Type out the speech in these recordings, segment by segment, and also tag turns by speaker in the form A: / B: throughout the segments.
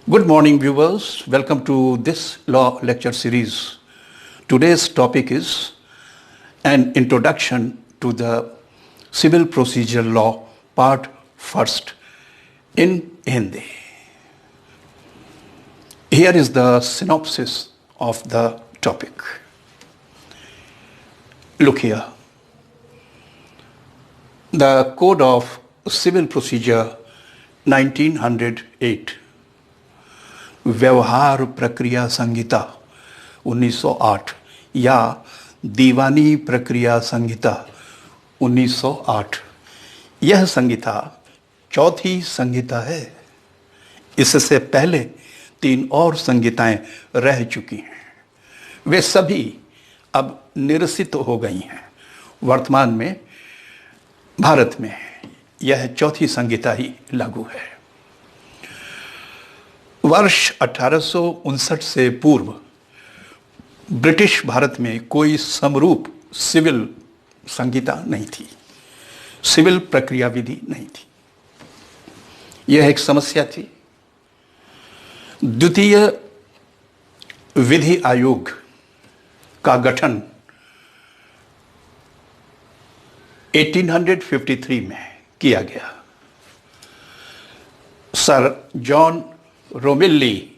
A: Good morning, viewers. Welcome to this law lecture series. Today's topic is an introduction to the Civil Procedure Law, Part First, in Hindi. Here is the synopsis of the topic. Look here. The Code of Civil Procedure 1908, व्यवहार प्रक्रिया संहिता 1908 या दीवानी प्रक्रिया संहिता 1908, यह संहिता चौथी संहिता है। इससे पहले 3 और संहिताएं रह चुकी हैं। वे सभी अब निरसित हो गई हैं। वर्तमान में भारत में यह चौथी संहिता ही लागू है। वर्ष 1859 से पूर्व ब्रिटिश भारत में कोई समरूप सिविल संहिता नहीं थी, सिविल प्रक्रिया विधि नहीं थी। यह एक समस्या थी। द्वितीय विधि आयोग का गठन 1853 में किया गया। सर जॉन रोमिल्ली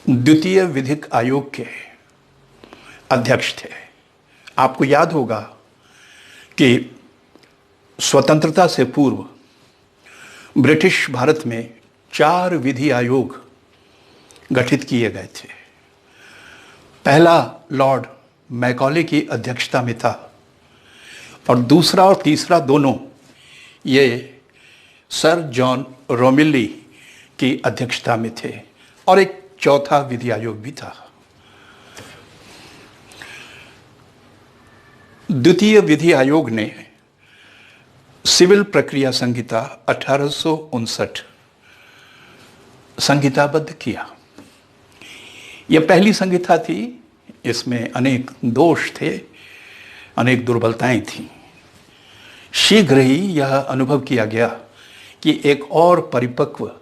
A: द्वितीय विधिक आयोग के अध्यक्ष थे। आपको याद होगा कि स्वतंत्रता से पूर्व ब्रिटिश भारत में 4 विधि आयोग गठित किए गए थे। पहला लॉर्ड मैकॉले की अध्यक्षता में था और दूसरा और तीसरा दोनों ये सर जॉन रोमिल्ली की अध्यक्षता में थे और एक चौथा विधि आयोग भी था। द्वितीय विधि आयोग ने सिविल प्रक्रिया संहिता 1859 संहिताबद्ध किया। यह पहली संहिता थी। इसमें अनेक दोष थे, अनेक दुर्बलताएं थीं। शीघ्र ही यह अनुभव किया गया कि एक और परिपक्व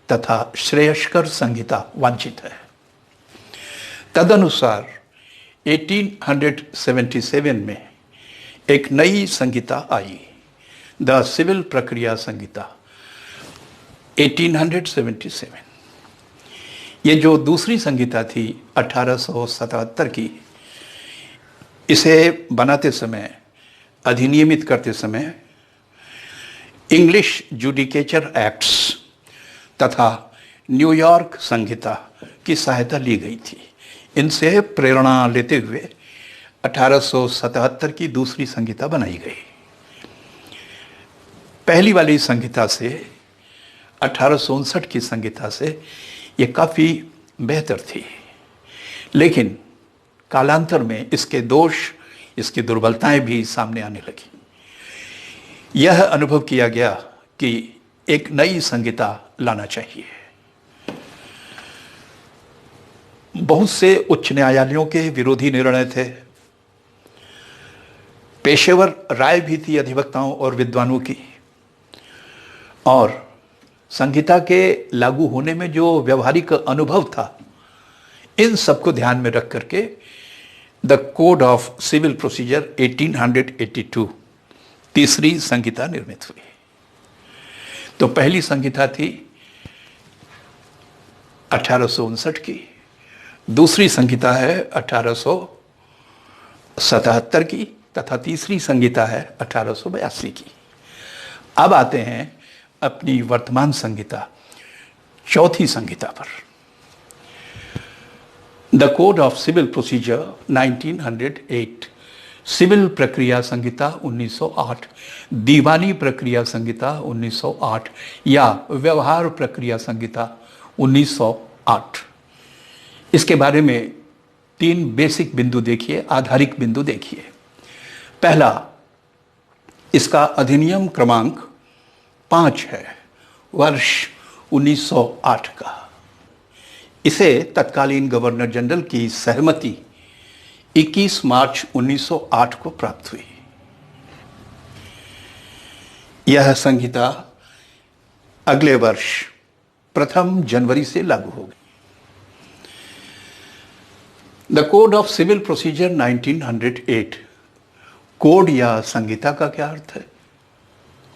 A: तथा श्रेयस्कर संहिता वांछित है। तदनुसार 1877 में एक नई संहिता आई, द सिविल प्रक्रिया संहिता 1877। ये जो दूसरी संहिता थी 1877 की, इसे बनाते समय, अधिनियमित करते समय इंग्लिश जुडिकेचर एक्ट्स तथा न्यूयॉर्क संहिता की सहायता ली गई थी। इनसे प्रेरणा लेते हुए 1877 की दूसरी संहिता बनाई गई। पहली वाली संहिता से 1859 की संहिता से ये काफ़ी बेहतर थी, लेकिन कालांतर में इसके दोष, इसकी दुर्बलताएं भी सामने आने लगी। यह अनुभव किया गया कि एक नई संहिता लाना चाहिए। बहुत से उच्च न्यायालयों के विरोधी निर्णय थे। पेशेवर राय भी थी अधिवक्ताओं और विद्वानों की, और संहिता के लागू होने में जो व्यवहारिक अनुभव था, इन सबको ध्यान में रख करके the code of civil procedure 1882 तीसरी संहिता निर्मित हुई। तो पहली संहिता थी 1859 की, दूसरी संहिता है 1877 की, तथा तीसरी संहिता है 1882 की। अब आते हैं अपनी वर्तमान संहिता, चौथी संहिता पर। The code of civil procedure 1908, civil प्रक्रिया संहिता 1908, दीवानी प्रक्रिया संहिता 1908 या व्यवहार प्रक्रिया संहिता 1908। इसके बारे में 3 बेसिक बिंदु देखिए, आधारिक बिंदु देखिए। पहला, इसका अधिनियम क्रमांक 5 है, वर्ष 1908 का। इसे तत्कालीन गवर्नर जनरल की सहमति 21 मार्च 1908 को प्राप्त हुई। यह संहिता अगले वर्ष 1 जनवरी से लागू हो गई। The code of civil procedure 1908। Code या संहिता का क्या अर्थ है?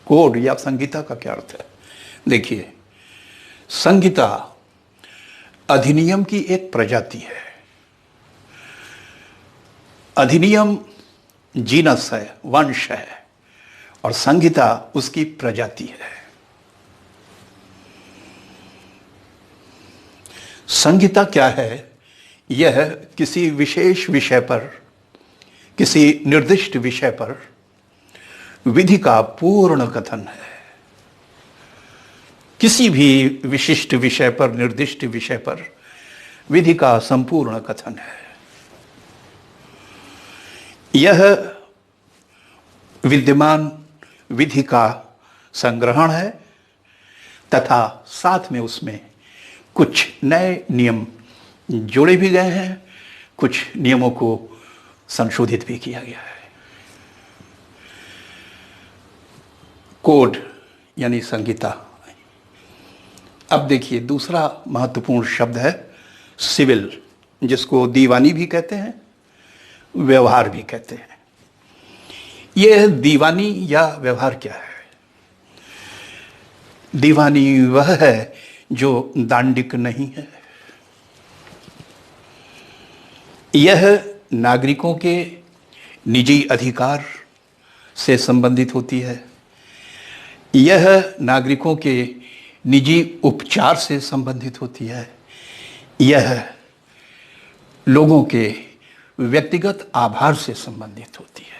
A: कोड या संहिता का क्या अर्थ है? देखिए, संहिता अधिनियम की एक प्रजाति है। अधिनियम जीनस है, वंश है, और संहिता उसकी प्रजाति है। संहिता क्या है? यह किसी विशेष विषय पर, किसी निर्दिष्ट विषय पर विधि का पूर्ण कथन है। किसी भी विशिष्ट विषय पर, निर्दिष्ट विषय पर विधि का संपूर्ण कथन है। यह विद्यमान विधि का संग्रहण है तथा साथ में उसमें कुछ नए नियम जोड़े भी गए हैं, कुछ नियमों को संशोधित भी किया गया है। कोड यानी संहिता। अब देखिए, दूसरा महत्वपूर्ण शब्द है सिविल, जिसको दीवानी भी कहते हैं, व्यवहार भी कहते हैं। यह दीवानी या व्यवहार क्या है? दीवानी वह है जो दांडिक नहीं है। यह नागरिकों के निजी अधिकार से संबंधित होती है। यह नागरिकों के निजी उपचार से संबंधित होती है। यह लोगों के व्यक्तिगत आभार से संबंधित होती है।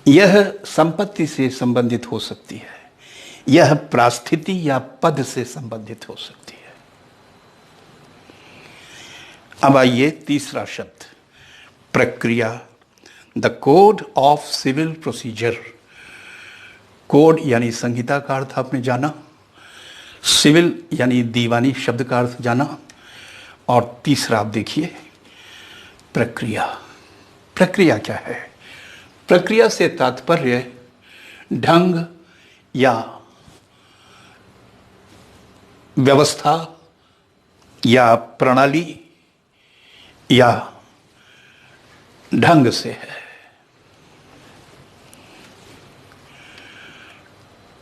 A: यह संपत्ति से संबंधित हो सकती है। यह प्रास्थिति या पद से संबंधित हो सकती है। अब आइए तीसरा शब्द, प्रक्रिया। The code of civil procedure. Code यानी संहिता का अर्थ आपने जाना, सिविल यानी दीवानी शब्द का अर्थ जाना, और तीसरा आप देखिए प्रक्रिया। प्रक्रिया क्या है? प्रक्रिया से तात्पर्य ढंग या व्यवस्था या प्रणाली या ढंग से है।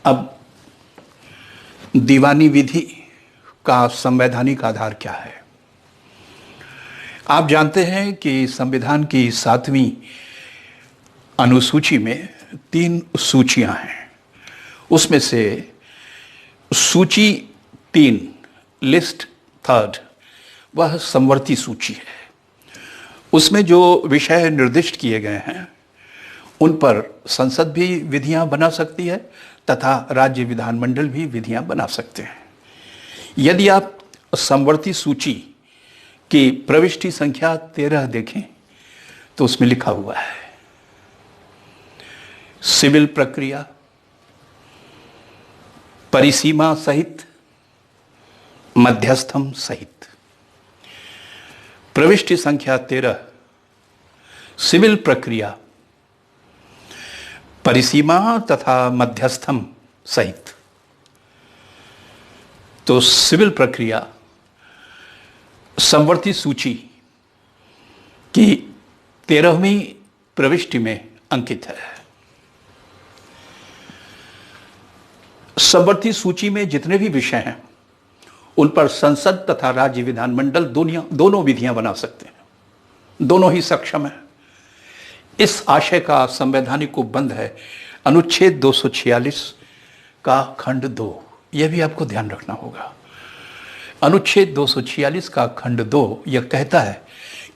A: अब दीवानी विधि का संवैधानिक आधार क्या है? आप जानते हैं कि संविधान की 7वीं अनुसूची में 3 सूचियां हैं। उसमें से सूची 3, लिस्ट 3, वह समवर्ती सूची है। उसमें जो विषय निर्दिष्ट किए गए हैं उन पर संसद भी विधियां बना सकती है तथा राज्य विधानमंडल भी विधियां बना सकते हैं। यदि आप समवर्ती सूची की प्रविष्टि संख्या 13 देखें तो उसमें लिखा हुआ है सिविल प्रक्रिया, परिसीमा सहित, मध्यस्थम सहित। प्रविष्टि संख्या 13 सिविल प्रक्रिया, परिसीमा तथा मध्यस्थम सहित। तो सिविल प्रक्रिया समवर्ती सूची की 13वीं प्रविष्टि में अंकित है। समवर्ती सूची में जितने भी विषय हैं उन पर संसद तथा राज्य विधानमंडल दोनों विधियां बना सकते हैं, दोनों ही सक्षम है। इस आशय का संवैधानिक उपबंध है अनुच्छेद 246 का खंड 2। यह भी आपको ध्यान रखना होगा। अनुच्छेद 246 का खंड 2 यह कहता है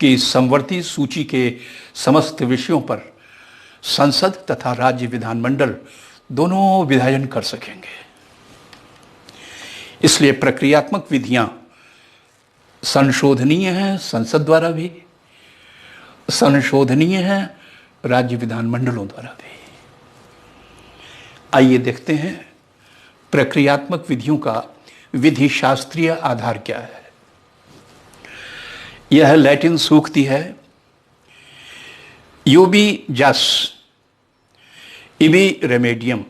A: कि समवर्ती सूची के समस्त विषयों पर संसद तथा राज्य विधानमंडल दोनों विधायन कर सकेंगे। इसलिए प्रक्रियात्मक विधियां संशोधनीय हैं, संसद द्वारा भी संशोधनीय हैं, राज्य विधानमंडलों द्वारा भी। आइए देखते हैं प्रक्रियात्मक विधियों का विधि शास्त्रीय आधार क्या है। यह लैटिन सूक्ति है, यूबी जस इबी रेमेडियम।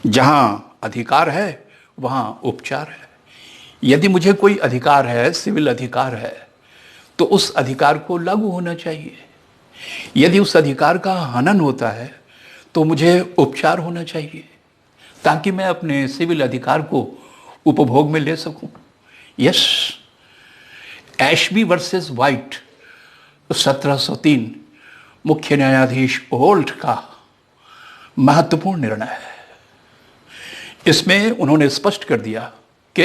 A: जहां अधिकार है वहां उपचार है। यदि मुझे कोई अधिकार है, सिविल अधिकार है, तो उस अधिकार को लागू होना चाहिए। यदि उस अधिकार का हनन होता है तो मुझे उपचार होना चाहिए, ताकि मैं अपने सिविल अधिकार को उपभोग में ले सकूं। यस, एशबी वर्सेस वाइट 1703 मुख्य न्यायाधीश होल्ट का महत्वपूर्ण निर्णय है। इसमें उन्होंने स्पष्ट कर दिया कि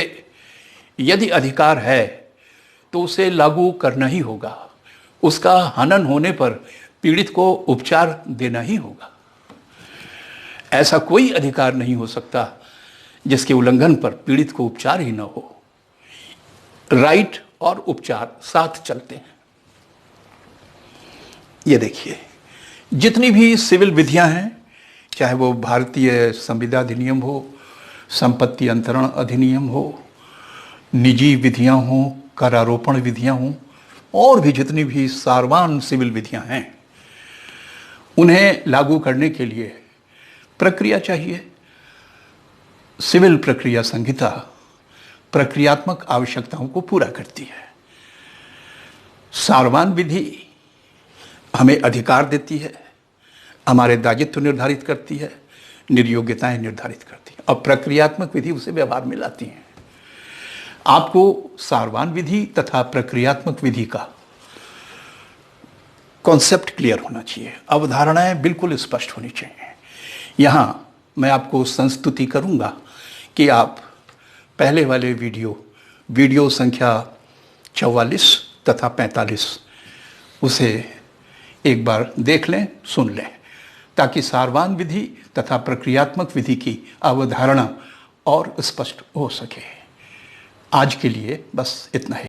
A: यदि अधिकार है तो उसे लागू करना ही होगा, उसका हनन होने पर पीड़ित को उपचार देना ही होगा। ऐसा कोई अधिकार नहीं हो सकता जिसके उल्लंघन पर पीड़ित को उपचार ही न हो। राइट और उपचार साथ चलते हैं। ये देखिए, जितनी भी सिविल विधियां हैं, चाहे वो भारतीय संविदा अधिनियम हो, संपत्ति अंतरण अधिनियम हो, निजी विधियां हो, करारोपण विधियां हों, और भी जितनी भी सारवान सिविल विधियां हैं, उन्हें लागू करने के लिए प्रक्रिया चाहिए। सिविल प्रक्रिया संहिता प्रक्रियात्मक आवश्यकताओं को पूरा करती है। सारवान विधि हमें अधिकार देती है, हमारे दायित्व निर्धारित करती है, निर्योग्यताएं निर्धारित करती है, और प्रक्रियात्मक विधि उसे व्यवहार में लाती है। आपको सारवान विधि तथा प्रक्रियात्मक विधि का कॉन्सेप्ट क्लियर होना चाहिए, अवधारणाएं बिल्कुल स्पष्ट होनी चाहिए। यहां मैं आपको संस्तुति करूंगा कि आप पहले वाले वीडियो संख्या 44 तथा 45 उसे एक बार देख लें, सुन लें, ताकि सारवान विधि तथा प्रक्रियात्मक विधि की अवधारणा और स्पष्ट हो सके। आज के लिए बस इतना ही।